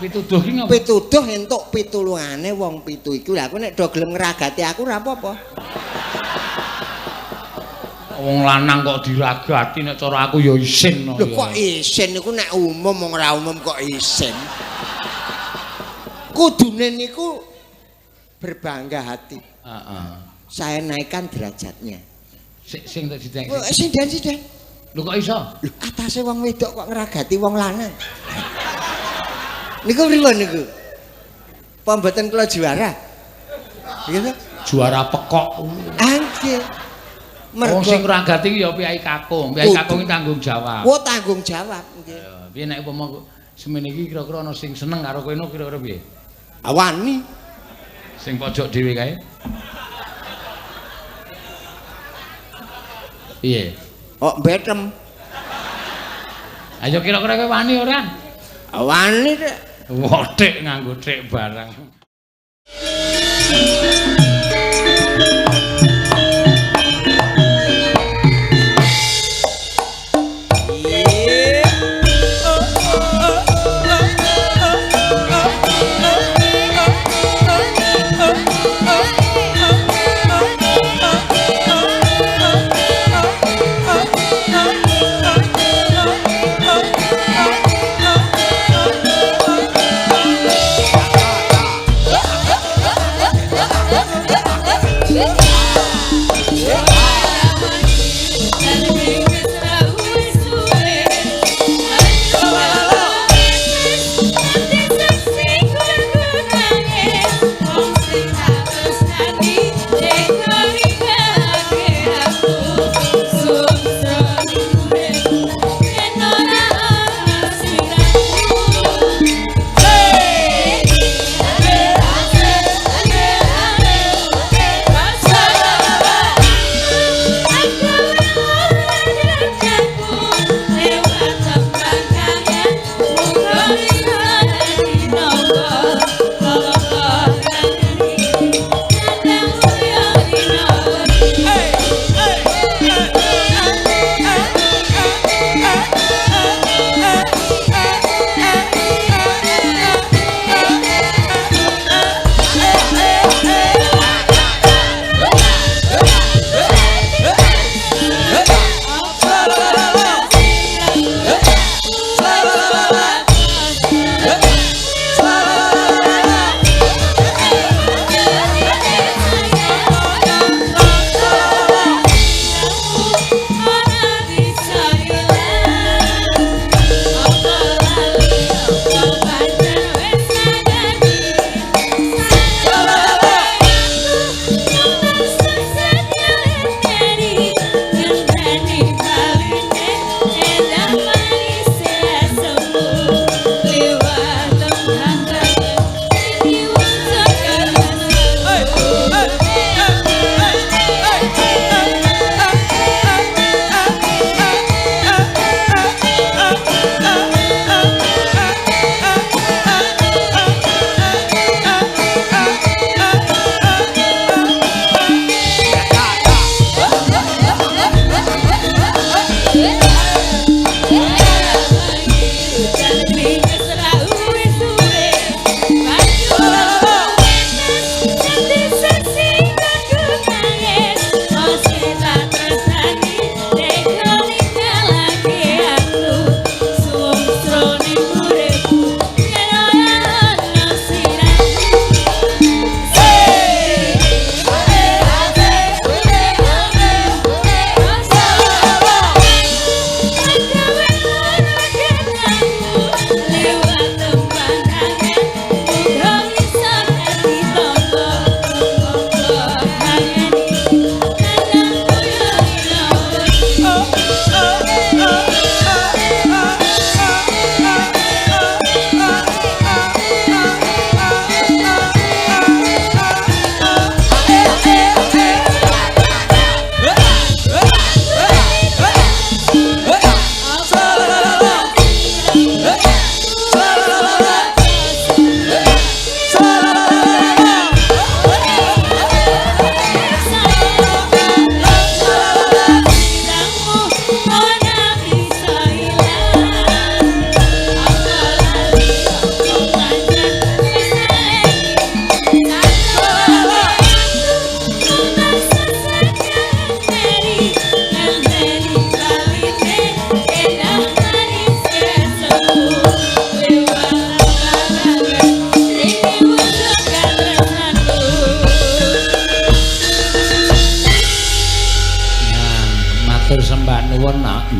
Pituduh ki ngopo? Pituduh entuk pitulungane wong pitu iku. Lah aku nek do gelem ngragati aku ora apa-apa. Wong lanang kok diragati nek cara aku ya isin no. Lho kok isin niku nek umum wong ora umum kok isin. Kudune niku berbangga hati. Heeh. Saya naikkan derajatnya. Sing tak didek. Sinden. Lho kok iso? Lho atase wong wedok kok ngragati wong lanang. Niku pripun niku? Apa mboten kula juara? Gitu? Juara pekok. Nggih. Wong sing ngragati ya Piyai Kakung. Piyai Kakung iki tanggung jawab. Oh, tanggung jawab nggih. Ya, piye nek upama semene iki kira-kira ana sing seneng karo kowe kira-kira piye? Awani. Sing pojok dhewe kae. Piye? Oh, betem. Ayo kira-kira kowe wani ora? Wani rek. Wothik nganggo thik barang.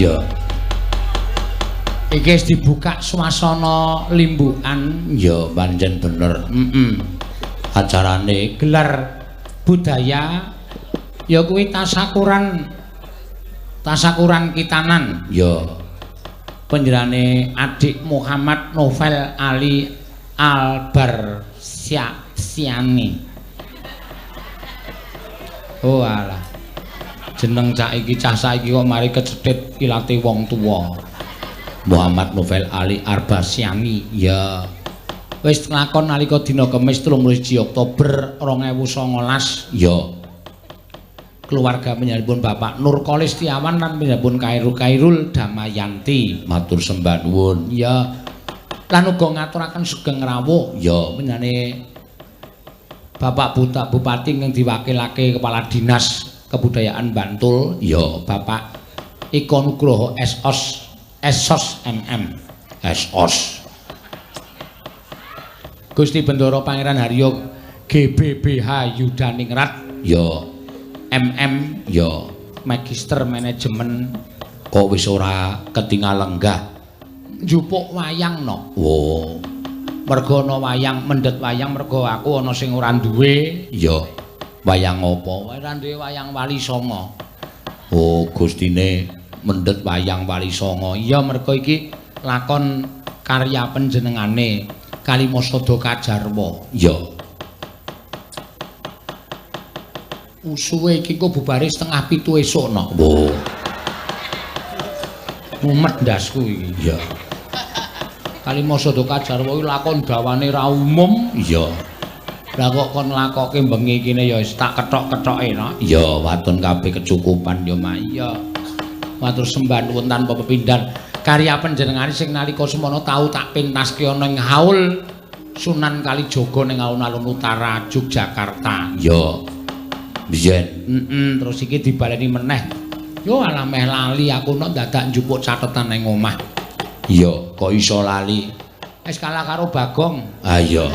Ya. Iki wis dibuka swasana limbukan. Ya, pancen bener. Acarane gelar budaya ya kuwi tasakuran kitanan. Ya. Panjenengane adik Muhammad Novel Ali Albarsiani. Oh alah. Jeneng cah iki cah saiki kok mari kecethit ilate wong tuwa. Muhammad Novel Ali Arbasiani ya wis nglakon nalika dina Kamis 31 Oktober 2019 ya keluarga panjenenganipun Bapak Nur Kolistiawan lan panjenenganipun Kairul Damayanti matur sembah nuwun ya lan uga ngaturaken sugeng rawuh ya panjenengane Bapak Bupati ingkang diwakilake Kepala Dinas Kebudayaan Bantul ya Bapak Iko Nugroho Esos MM Esos Gusti Bendoro Pangeran Haryo GBBH Yudaningrat ya MM ya Magister Manajemen kok wis ora ketinggal lenggah njupuk wayang no wo mergo ana wayang mendhet wayang mergo aku ana sing ora duwe ya wayang apa ora duwe wayang Wali Songo oh gustine mendhet wayang Wali Songo iya mergo iki lakon karya panjenengane Kalimasada Kajarwa iya usuhe iki kok bubare setengah 7 esuk no wo mumet ndasku iki iya Kalimasada Kajarwa iki lakon dawane ra umum iya lah kok kon lakoke bengi kene ya wis tak kethok-kethoke no iya waton kabeh kecukupan ya mak iya matur sembah nuwun tanpa pepindhan karya panjenengane sing nalika semana tau tak pentaske ana ing Haul Sunan Kalijaga ning alun-alun utara Yogyakarta ya biyen terus iki dibaleni meneh yo alah meh lali aku nek dadak njupuk catetan ning omah iya kok iso lali wis kalah karo Bagong ah iya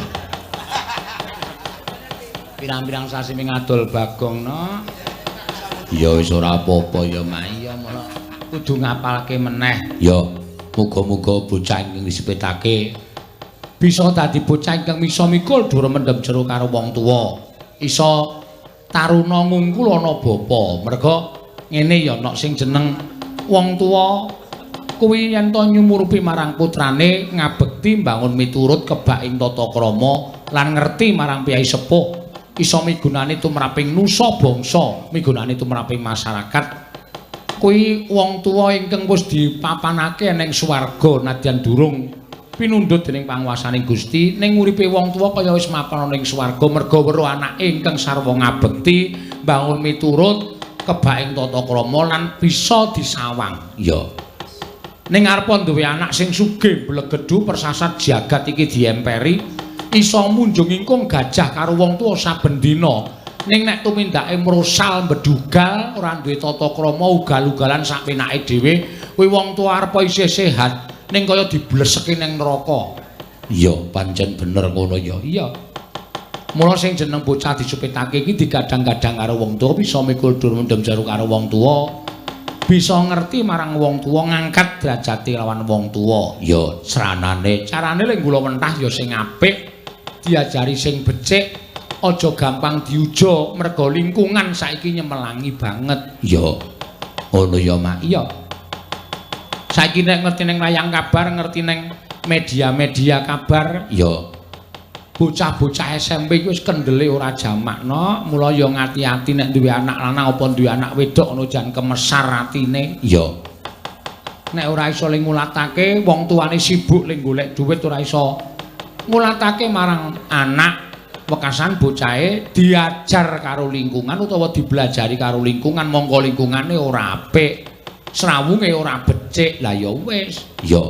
pirang-pirang sasi ngadol Bagong no ya wis ora apa-apa ya mak iya mula kudu ngapalke meneh ya muga-muga bocah ingkang disepetake bisa dadi bocah ingkang misa mikul dur mendem jero karo wong tuwa iso taruna ngungkul ana bapa merga ngene ya nek sing jeneng wong tuwa kuwi yen to nyumurupi marang putrane ngabekti mbangun miturut kebak ing tata krama lan ngerti marang piyai sepuh iso migunani tumraping nusa bangsa migunani tumraping masyarakat kuwi wong tuwa ingkang wis dipapanake ning swarga nadyan durung pinundhut dening panguwasaning Gusti ning uripe wong tuwa kaya wis mapan ning swarga merga weruh anake ingkang sarwa ngabekti bangun miturut kebaing tata krama lan bisa disawang ya ning arepa duwe anak sing sugih blegedhu persasat jagat iki diemperi iso munjung ingkung gajah karo wong tuwa saben dina ning nek tumindake mrosal mbedugal ora duwe tata krama ugal-ugalan sak penake dhewe kuwi wong tuwa arep isih sehat ning kaya dibleseki ning neraka iya pancen bener ngono ya iya mula sing jeneng bocah disupetake iki digadang-gadang karo wong tuwa bisa mikul dur mendem jaru karo wong tuwa bisa ngerti marang wong tuwa ngangkat derajate lawan wong tuwa ya sranane carane lek kula mentah ya sing apik diajari sing becik aja gampang diuja merga lingkungan saiki nyemelangi banget ya ngono ya mak iya saiki nek ngerti ning layang kabar ngerti ning media-media kabar ya bocah-bocah SMP wis kendele ora jamakno mula ya ngati-ati nek duwe anak lanang apa duwe anak wedok ngono jan kemesar atine ya nek ora iso ngulatake wong tuane sibuk ning golek dhuwit ora iso ngulatake marang anak wekasan bocahe diajar karo lingkungan utawa dibelajari karo lingkungan mongko lingkungane ora apik srawunge ora becik lah ya wis ya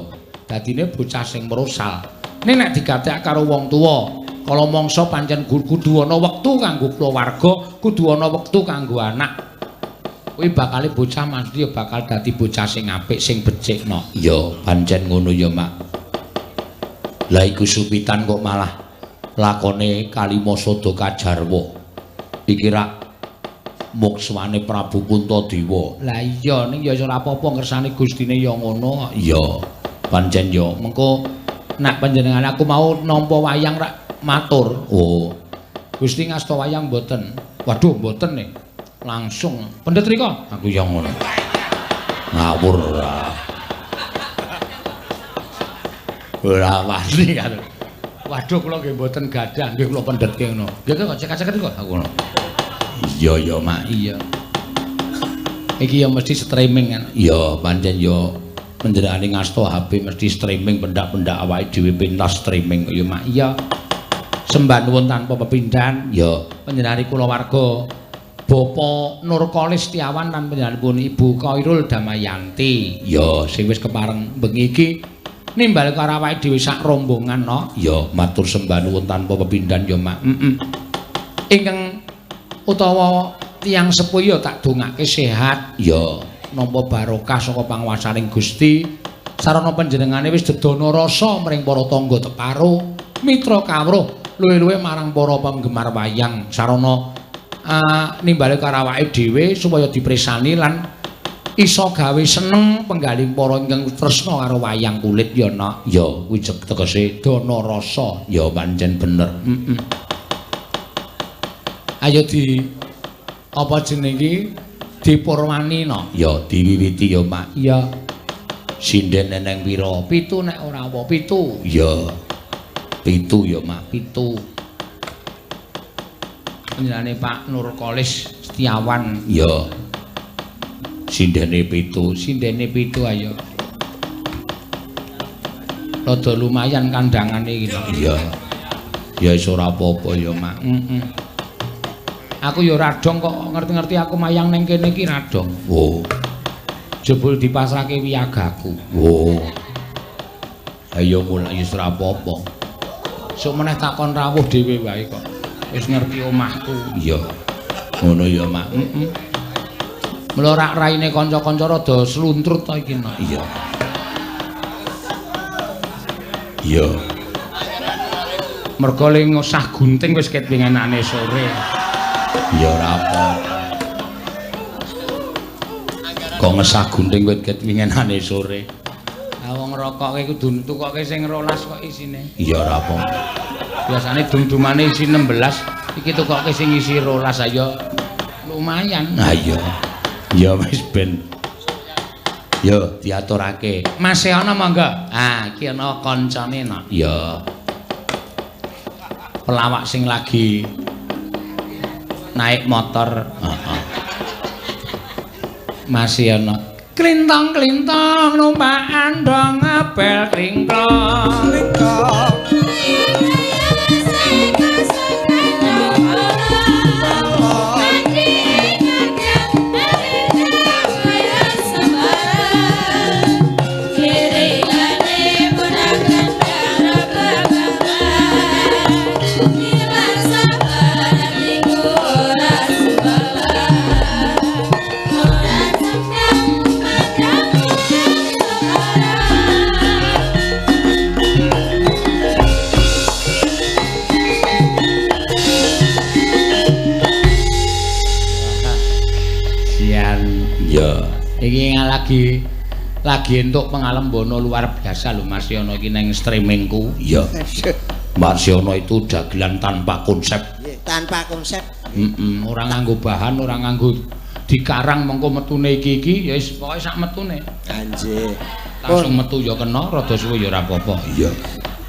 dadine bocah sing mrosal ning nek digatek karo wong tuwa kala mangsa pancen kudu ana wektu kanggo keluarga kudu ana wektu kanggo anak kuwi bakale bocah mesti ya bakal dadi bocah sing apik sing becik no ya pancen ngono ya mak lah iku supitan kok malah lakone Kalimasada Kajarwa iki rak mukswane Prabu Puntadewa. Lah iya ning ya ora apa-apa ngersane Gustine ya ngono. Iya, pancen ya. Mengko nek panjenengan aku mau nampa wayang rak matur. Oh. Gusti ngasta wayang mboten. Waduh, mboten nih. Langsung Pendhet Rika, aku ya ngono. Ngawur ora. Ora wani kan. Waduh kula nggih mboten gadah, nggih kula pendhetke ngono. Nggih kok cekak-cekak kok aku ngono. Iya ya Mak, iya. Iki ya mesti streaming kan. Iya, pancen ya panjenengane ngasta HP mesti streaming pendak-pendak awake dhewe pentas streaming ya Mak. Iya. Sembah nuwun tanpa pepindhan ya panjenengane kulawarga Bapak Nurkolis Setiawan lan panjenenganipun Ibu Khairul Damayanti. Ya sing wis kepareng bengi iki nimbal karo awake dhewe sak rombongan no. Ya matur sembah nuwun tanpa pepindhan ya Mak. Ingkang utawa tiyang sepuh ya tak dongake sehat ya nampa barokah saka panguwasaning Gusti sarana panjenengane wis dedana rasa mring para tangga teparo mitra kawruh luwih-luwih marang para penggemar wayang sarana nimbale karo awake dhewe supaya dipresani lan iso gawe seneng penggaling para ingkang tresna karo wayang kulit ya nak ya kuwi tegese dana rasa ya pancen bener. Ayo di apa jenenge dipurwani no ya diwiwiti ya Mak. Iya. Sinden neneng pira? 7 nek ora apa 7. Ya. 7 ya Mak, 7. Panjenengane Pak Nurkolis Setiawan ya. Sindene 7, sindene 7 ayo. Rada lumayan kandhangane iki. Iya. Ya wis ora apa-apa ya Mak. Aku ya radong kok ngerti-ngerti aku mayang ning kene iki radong. Oh. Jebul dipasrahke wiyagaku. Oh. Ayo mulai wis ora apa-apa. Sok meneh takon rawuh dhewe wae kok. Wis ngerti omahku. Iya. Ngono ya, Mak. Mula rak raine kanca-kanca rada sluntrut to iki no. Iya. Iya. Mergo ling ngosah gunting wis ket wingenane sore. Ya ora apa. Kok ngesah gunting wit ket wingenane sore. Ah wong ngrokokke kudu tukoke sing 12 kok isine. Ya ora apa. Biasane dum-dumane isi 16, iki tukoke sing isi 12 ayo lumayan. Ha iya. Ya wis ben. Ya diaturake. Mas e ana mangga. Ah iki ana kancane no. Ya. Pelawak sing lagi naik motor masih ana klintong-klintong numpak andong apel klingklong iki lagi entuk pengalembono luar biasa lho Mas Yono iki ning streamingku. Iya. Mas Yono itu dagelan tanpa konsep. Tanpa konsep. Ora nganggo bahan, ora nganggo dikarang mengko metune iki ya wis pokoke sak metune. Anjir. Langsung metu ya kena, rada suwe ya ora apa-apa. Iya.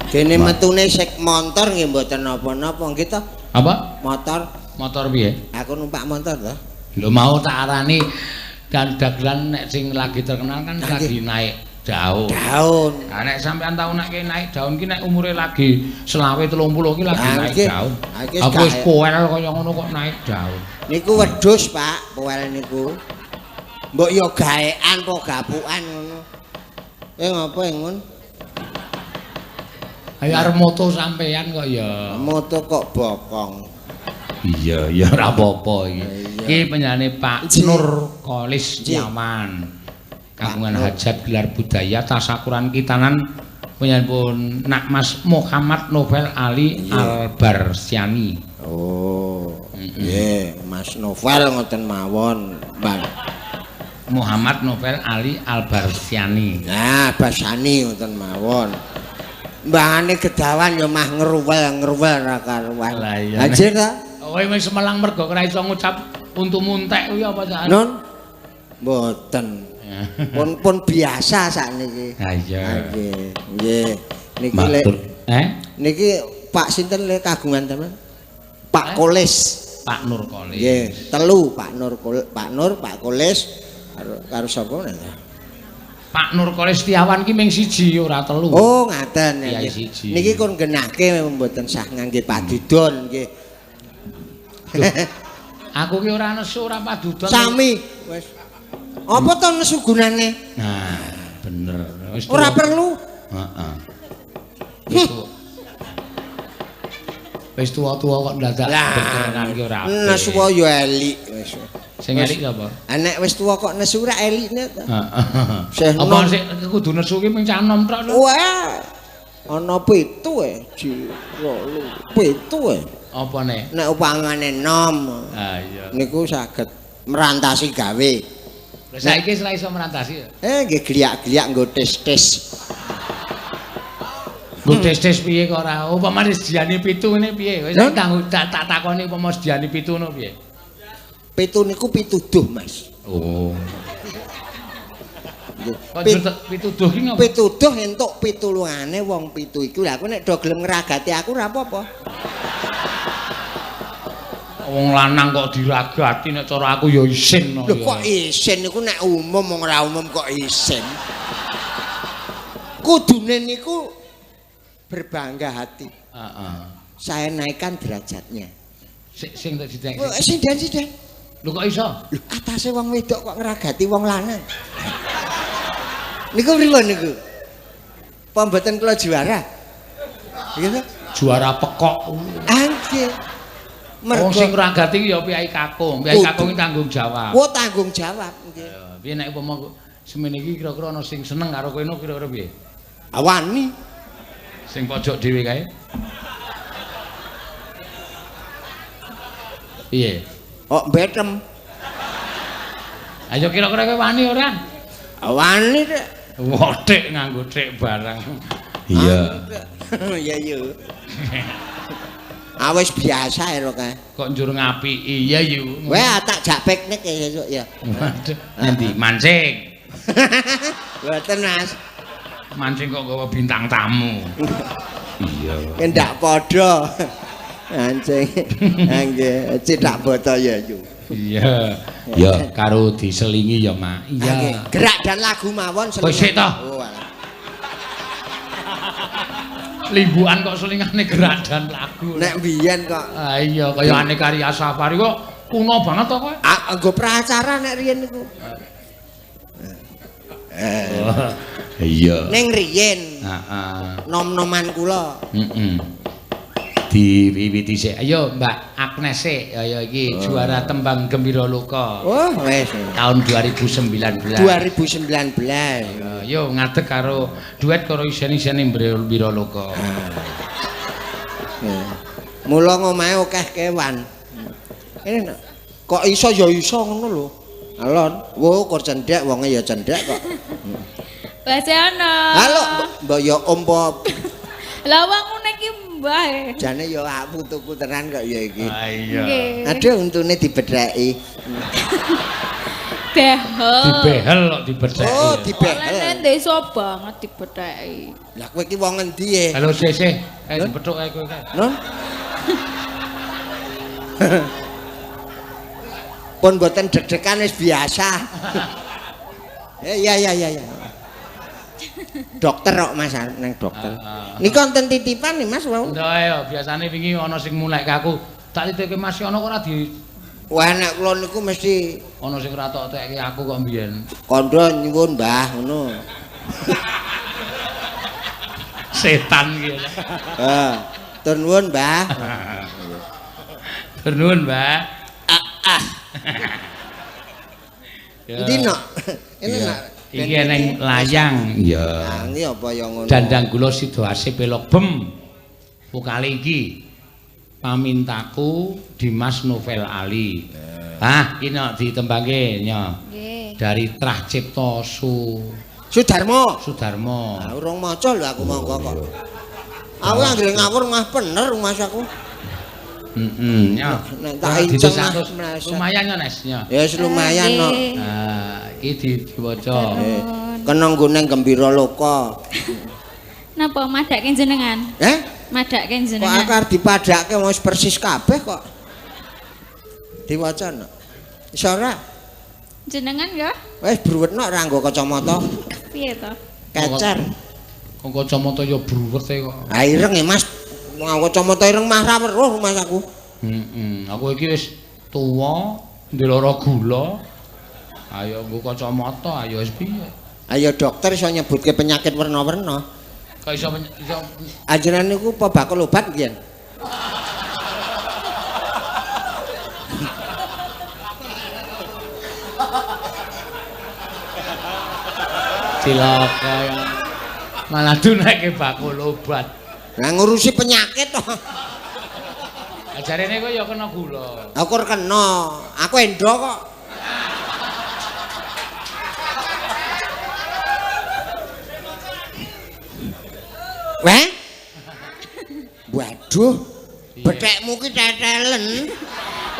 Kene metune sek motor nggih mboten napa-napa nggih to. Apa? Motor. Motor piye? Aku numpak motor to. Lho mau tak arani dan dagelan nek sing lagi terkenal kan lagi naik daun. Daun. Nah nek sampean tau nek naik daun ki nek umure lagi 20-30 ki lagi naik daun. Aku wis poel kaya ngono kok naik daun. Niku wedhus, Pak, poel niku. Mbok yo gaekan apa gapukan ngono. Ngapa ngun? Ayo arep moto sampean kok ya. Moto kok bokong. Iya, ya ora apa-apa iki. Iki penyanyi Pak Nurkolis Setiawan. Kagungan hajat gelar budaya tasakuran kitanan penyanyi Nak Mas Muhammad Novel Ali Albarsiani. Oh. Nggih, Mas Novel ngoten mawon, Bang. Muhammad Novel Ali Albarsiani. Nah, Basani ngoten mawon. Mbangane gedawan ya mah ngruwel ra karuan. Lah iya. Ajeng ta? Kowe wis semelang mergo ora iso ngucap untu muntek kuwi apa sak? Non? Mboten. Pun biasa sakniki. Ha iya. Nggih. Niki lek niki Pak sinten le kagungan teman? Pak Kolis. Pak Nur Kolis. Nggih, telu Pak Nur, Pak Kolis karo sapa napa? Pak Nur Kolis Setiawan ki ming siji ora telu. Oh, ngaten. Kiai siji. Niki kon genahke mboten sah ngangge padudon nggih. Aku ki ora nesu ora padudon. Sami wis. Apa to nesu gunane? Nah, bener. Wis ora perlu. Heeh. Wis tuwa-tuwa kok dadak berkenan ki ora apik. Nesu ya elik wis. Sing elik apa? Nek wis tuwa kok nesu ora elikne to. Heeh. Apa sik kudu nesu ki mung canom tok. Wah. Ana 7 jiro 7 Apa nek? Nek upamane nom. Ha iya. Niku saged merantasi gawe. Lah saiki ora iso merantasi. Nggih gliak-gliak nggo tes-tes. Nggo tes-tes piye kok ora? Upamane sediane 7 ngene piye? Wis tak takoni upama sediane 7 ngono piye? 7 niku pituduh, Mas. Oh. Pituduh ki ngopo? Pituduh entuk pitulungane wong 7 iku. Lah aku nek do gelem ngragati aku ora apa-apa. Wong lanang kok diragati nek cara aku ya isin no. Lho kok isin niku nek umum wong ora umum kok isin. Kudune niku berbangga hati. Heeh. Saya naikkan derajatnya. Sing tak didek. Sinden. Lho kok iso? Lho atase wong wedok kok ngragati wong lanang. Niku pripun niku? Apa mboten kula juara? Nggih. Juara pekok. Nggih. Wong sing ngragati ya Piyai Kakung. Piyai Kakung iki tanggung jawab. Oh, tanggung jawab nggih. Ya, piye nek upama semene iki kira-kira ana sing seneng karo kowe kira-kira piye? Awani. Sing pojok dhewe kae. Piye? Oh, betem. Ayo kira-kira kowe wani ora? Wani rek. Wothik nganggo thik barang. Iya. Iya yo. Awis biasa ero kae. Kok njur ngapiki ya yu. Weh tak jak piknik ya sesuk ya. Waduh, nanti mancing. Mboten Mas. Mancing kok gawa bintang tamu. Iya. Kendak padha. Mancing. Nggih, cedak boto ya yu. Iya. Ya karo diselingi ya, Mak. Iya. Gerak dan lagu mawon Wis sik to. Oh, alah. Limbuan kok selingane gerak dan lagu. Nek biyen kok. Ah iya kaya Ane Karya Safari kok kuno banget to kowe. Nggo pracara nek riyen niku. Iya. Ning riyen. Heeh. Nom-noman kula. Heeh. Diwiwiti sik. Ayo Mbak Agnes sik. Ayo iki juara tembang Gembira Loka. Oh, wis. Tahun 2019. 2019. Yo ngadeg karo duet karo isen-isene Gembira Loka. Mula ngomahe akeh kewan. Ini kok iso ya iso ngono lho. Alon, wo kok cendhek wonge ya cendhek kok. Baseana. Halo, mbok ya ompo. Lah wong ngene iki mbae. Jane ya aku tuku tenan kok ya iki. Ah iya. Aduh untune dibedheki. Behel. Dibehel kok dibedheki. Oh, dibehel. Oleh desa banget dibedheki. Lah kowe iki wong endi e? Halo sih. Kayak dipethuk kae kowe kae. Non? Pun mboten deg-degan wis biasa. Iya. Dokter kok Mas nang dokter. Niki wonten titipan nih Mas wau. Ndak ya biasane wingi ana sing mulek ke aku. Tak titipke Mas ana kok ora di Wah nek kula niku mesti ana sing ora tok tekke aku kok mbiyen. kandha nyuwun Mbah ngono. Setan iki. Tur nuwun Mbah. Tur nuwun, Mbak. Endi nok? Ini nak. Iki neng layang. Iya. Ini apa ya ngono? Dandang kula Sidoarsi pelok bem. Vokale iki pamintaku Dimas Novel Ali. Kina ditembangke nya. Nggih. Dari Trah Cipta Sudarmo. Sudarmo. Urung maca lho aku monggo kok. Aku anggere ngawur mah bener Mas aku. Ya. Nek tak inceng lumayan ya Nes ya. Ya wis lumayan no. Iki diwaca. Kena nggone gembira loka. Napa madake jenengan? Madake Kok jenengan. akar dipadake wis persis kabeh kok. Diwaca no. Iso ora? Jenengan ya? Wis bruwet no ora nggo kacamata. Piye to? Kecer. Kok kacamata ya bruwete kok. Ha ireng ya Mas. Nganggo kacamata ireng mah ra weruh Mas aku. Aku iki wis tuwa, ndeloro gula. Ayo nggo kacamata, ayo wis piye? Ayo dokter iso nyebutke penyakit werna-werna. Kok iso Ajaran niku apa bakul obat nggih? cilaka malah dunake bakul obat. Lah ngurusi penyakit to. Ajarene kok ya kena gula. Aku ora kena. Aku endo kok. Weh? Waduh. Bethekmu ki tetelen.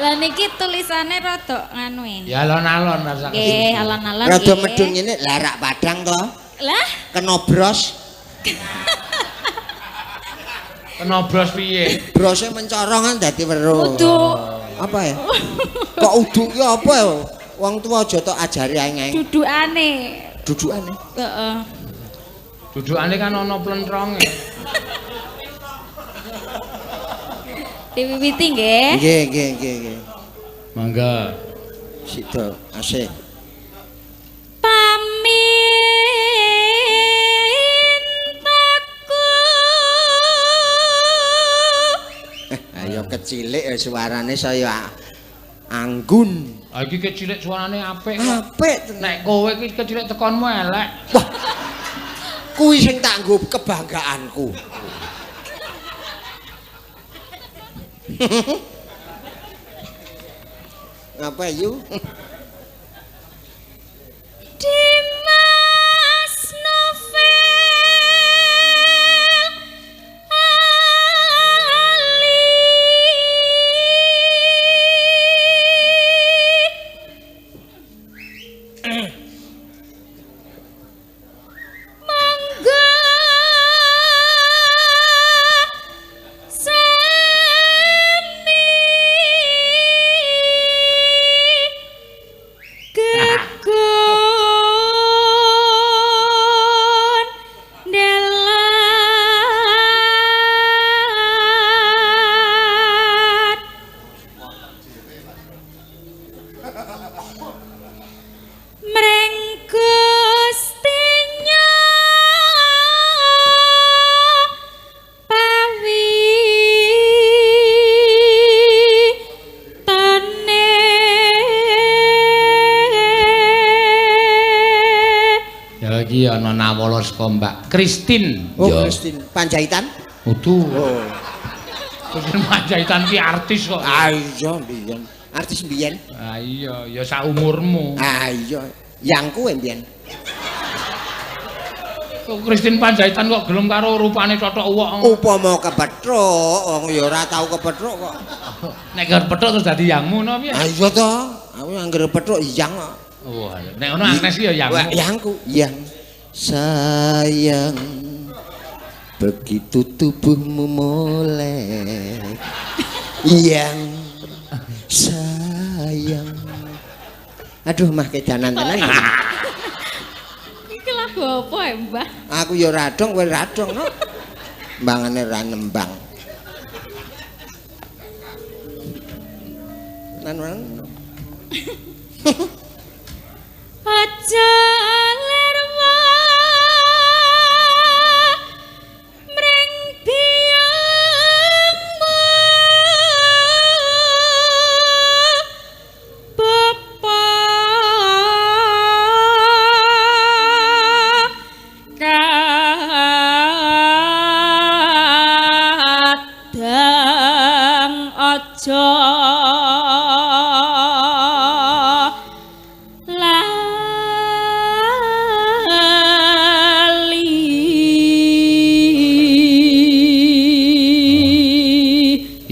Lah niki tulisane rada nganu e. Ya alon-alon rasa. Nggih, alon-alon nggih. Rada medun ngene, lah rak padang to. Lah, Kena bros. Kena bros piye? Brose mencorong kan dadi weruh. uduk. Apa ya? Kok uduk ki apa ya? Wong tuwa aja tok ajari ae. Dudukane. Dudukane. Heeh. Dudukane kan ana plentronge. Diwiwiti nggih. Nggih. Mangga. Sida, asih. Ayo kecilik suarane saya anggun. Ah iki kecilik suarane apik. Apik. Nek kowe iki kecilik tekonmu elek. Wah. Kuwi sing tak nggo kebanggaanku. Apa yu? Dimas Novel Ali Mangga Gegon Delat Mreng Gustinya pawi tane Ya iki ana nawala saka Mbak Kristin. Oh, Kristin Panjaitan? Udu. Oh. Kristin Panjaitan ki artis kok. Ah iya mbiyen. Artis mbiyen. Ah iya, ya sak umurmu. Ah iya. Yang kuwe mbiyen. Kok Kristin Panjaitan kok gelem karo rupane cotok uwok. Upama kepethuk, wong ya ora tau kepethuk kok. Nek kepethuk terus dadi yangmu no piye? Ah iya to. Aku anggere pethuk yang kok. Wah, nek ono Agnes ki ya yangmu. Wah, yangku, yang sayang begitu tubuhmu molek. Yang sayang. Aduh mah kedanan tenan. iki lagu apa ya Mbah? Aku ya radong, kowe radong no. Mbangane ra nembang. Nan. Aja lerwa mring biyangmu bapa kadang aja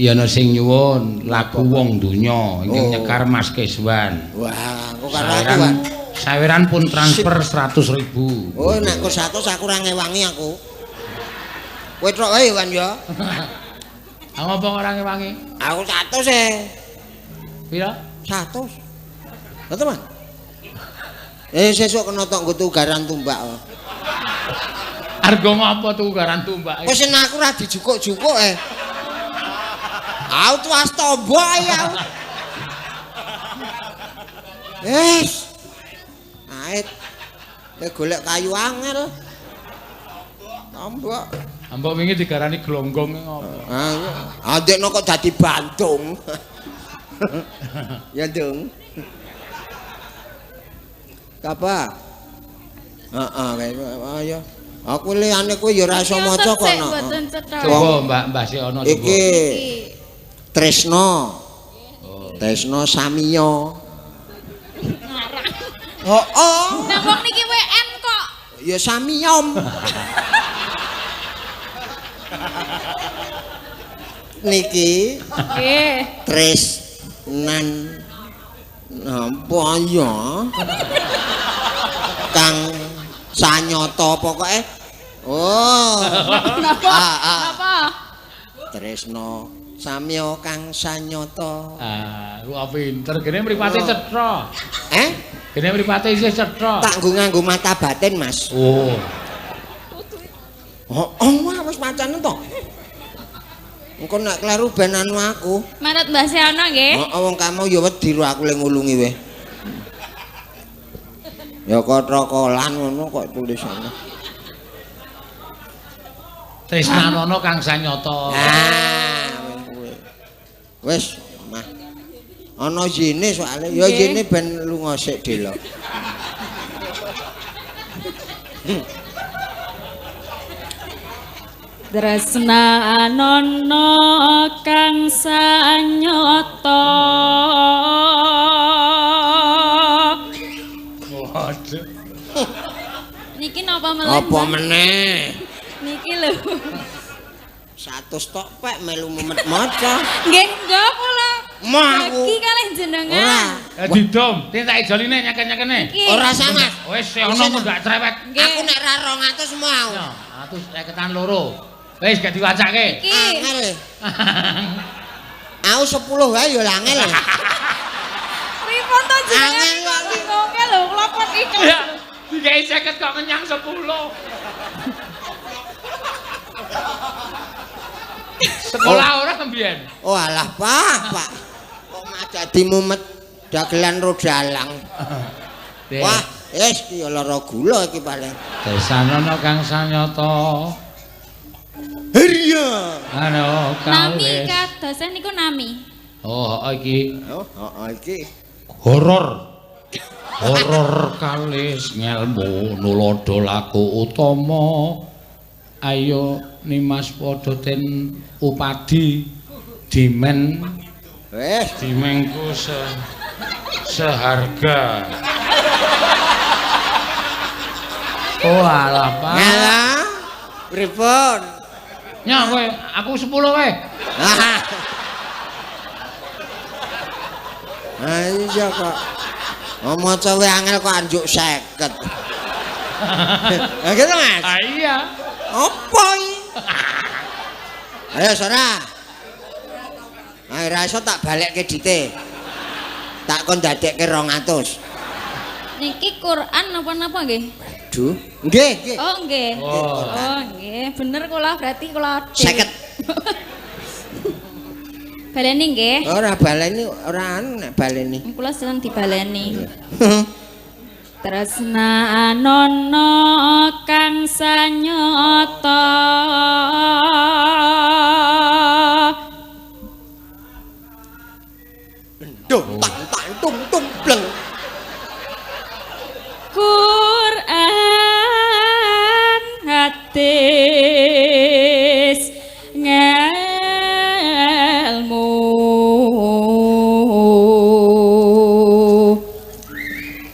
Ya ana sing nyuwun lagu Wong Donya ingkang nyekar Mas Keswan. Wah, kok karo aku, Wan. Saweran pun transfer 100.000. Oh, nek kok 100 aku ora ngewangi aku. Kowe tok wae, Wan ya. Apa ora ngewangi? Aku 100 e. Pira? 100. Betul, Mas? Sesuk kena tok nggo tugaran tumbak. Arga ngapa tugaran tumbak? Wis aku ora dijukuk-jukuk Aku tuas tombok ya. Wis. Ait. Nek golek kayu angel. Tombok. Ambok wingi digarani glonggong ngopo? Ah iya. Adekno kok dadi bantung. Ya, Dong. Apa? Heeh, ayo. Aku liyane kowe ya ora iso maca kono. Coba Mbak sik ana Iki Tresno. Tresno Samiyo. Heeh. Nang wong niki WN kok. Ya Samiyom. Niki Nggih. Tresnan napa ya? Kang Sanyata pokoke. Oh. Napa? Napa? Tresno Samya Kang Sanyata. Ku pinter gene mripate cetha. Gene mripate isih cetha. Tak nganggo mata batin, Mas. Oh. Wis macane to. Engko nek kleru ben anu aku. Manut Mbah Seana nggih. Wong kamu ya wedi ro aku le ngulungi weh. Ya kotrokolan ngono kok tulisane. Tresnanono Kang Sanyata. Wis, Mah. Ana yene soalé ya yene ben lunga sik delok. Tresna anono Kang Sanyata. Waduh. Niki napa meneh? Apa meneh? Niki lho. 100 tok pek melu mumet maca. Nggih, enggak pula. Mau. Iki kalih jenengan. Ora. Didom, tindak ijoline nyeken-nyekene. Ora sama. Wis ono mundak cerewet. Aku nek ra 200 mau. Ya, 150 loro. Wis gak diwacake. Iki. Angel. Aku 10 wae ya angel. Pripun to jenengan? Angel kok. Ngoke lho, klopot iki. Ya, digawe 50 kok kenyang 10. Sekolah ora mbiyen. Oh alah, Pak. Kok mah dadi mumet dagelan rodalang. Wah, wis iki lara gula iki paling. Desanono Kang Sanyata. Herya. Ano Nami kawis. kadosen niku nami. Oh, iki Oh, iki. horor. Horor kalis ngelmu nulodo laku utama. Ayo Nimas padha ten upadi dimen Wis, dimengku seharga. Oh alah Pak. ngalah. Pripun? Nya kowe aku 10 wae. Ah iya kok. Maca wae angel kok anjuk 50. Lah gitu, Mas. Ah iya. Apa iki? Ayo Sora. Ayo ra iso tak balekke dite. Tak kon dadekke 200. Niki Quran napa-napa nggih? Aduh. Nggih, nggih. Oh nggih. Oh. Oh nggih, bener kula berarti kula 50. Baleni nggih. Ora baleni, ora anu nek baleni. Kula seneng dibaleni. Tresna anono Kang Sanyata. Duh, tak tung bleng. Quran hadis ngelmu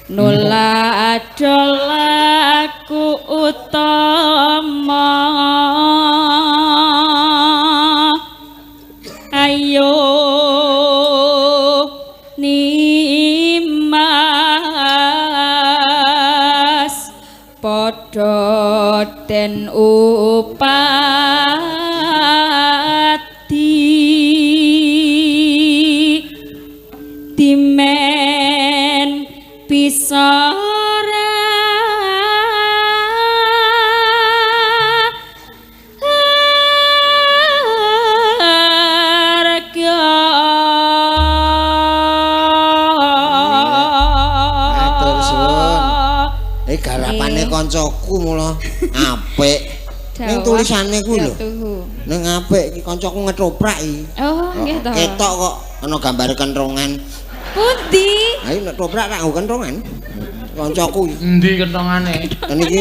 nula adolaku utama ayo kancaku mula apik. Ning tulisane kuwi lho. Ning apik iki kancaku ngetoprak iki. Oh, nggih to. Ketok kok ana gambar kentrongan. Pundi? Ayo nek toprak tak nggo kentrongan. Kancaku iki. Endi kentongane? Niki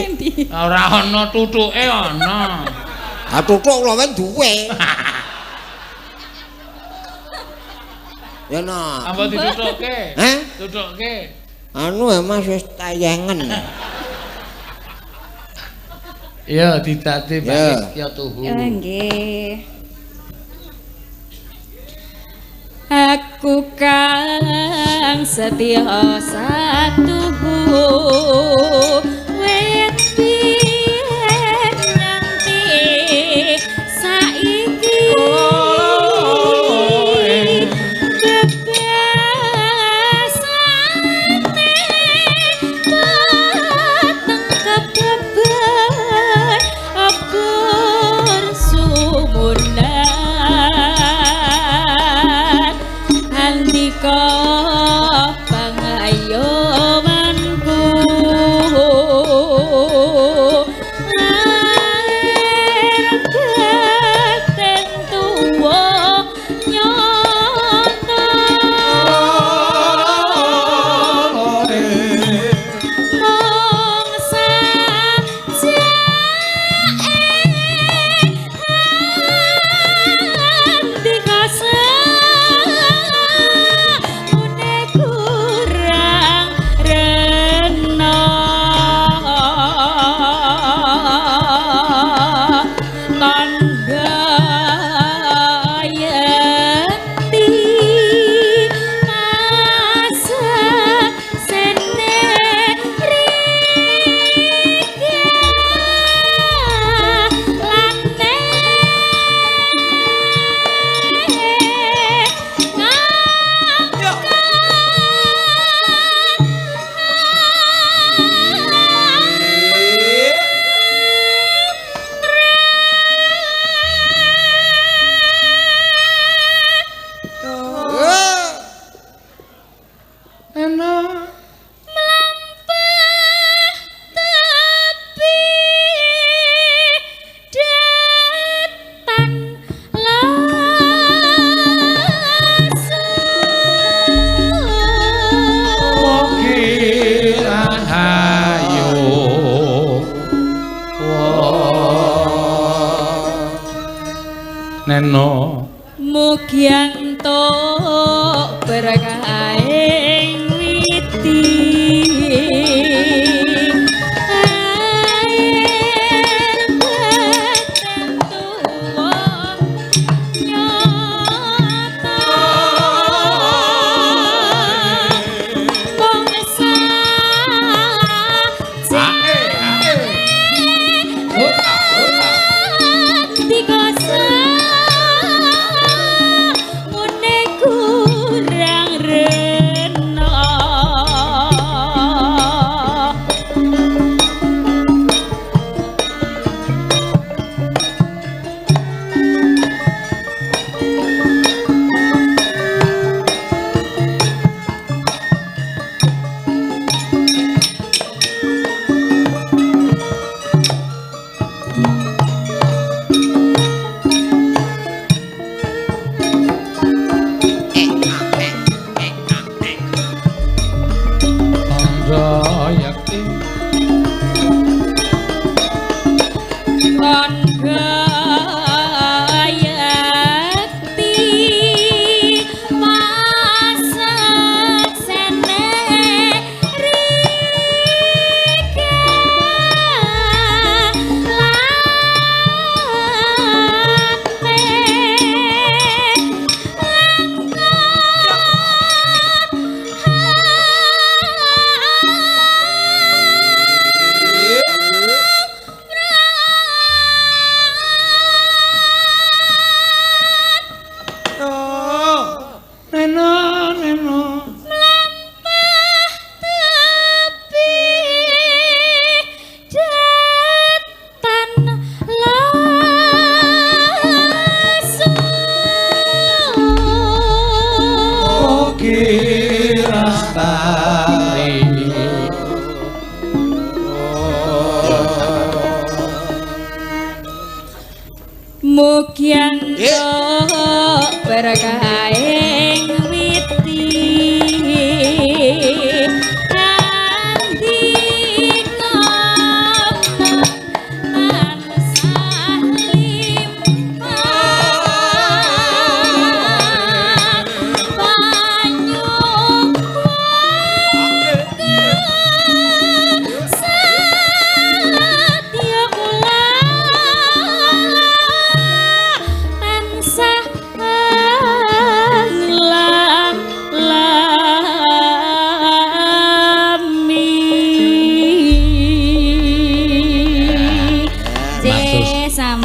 Ora ana tutuke ana. ha tutuk kula wae duwe. Ya no. Apa ditutuke? Hah? Tutuke. Anu ya Mas wis tayangan. Ya didati Ya. ya tuhu. Ya nggih. Aku kang setia satuhu wit biyen nganti saiki kebasane peteng kebeban abur sumunan andika pangayomanku lair keten tuwa nyata mong sajae dikasih mune kurang rena tanda yenti masa sene rika lane Enak. tapi datang langsung Kirang hayu. Neno. mugi antuk berkahing witi air batin tuwa nyata wong dikasa mune kurang rena Tanda yakti. tangga yakti masak sene rika Neno. tapi datang langsung Kirang tari. Mugianto berkah ing witi kanthi nomo tansah limpah panyuwun satya kula tansah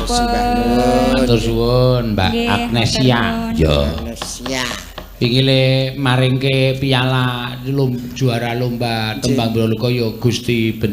Matur suwun Mbak Nggih, Agnesia. matur Ya. Indonesia. Pingile maringke piala juara lomba tembang Broloko ya Gusti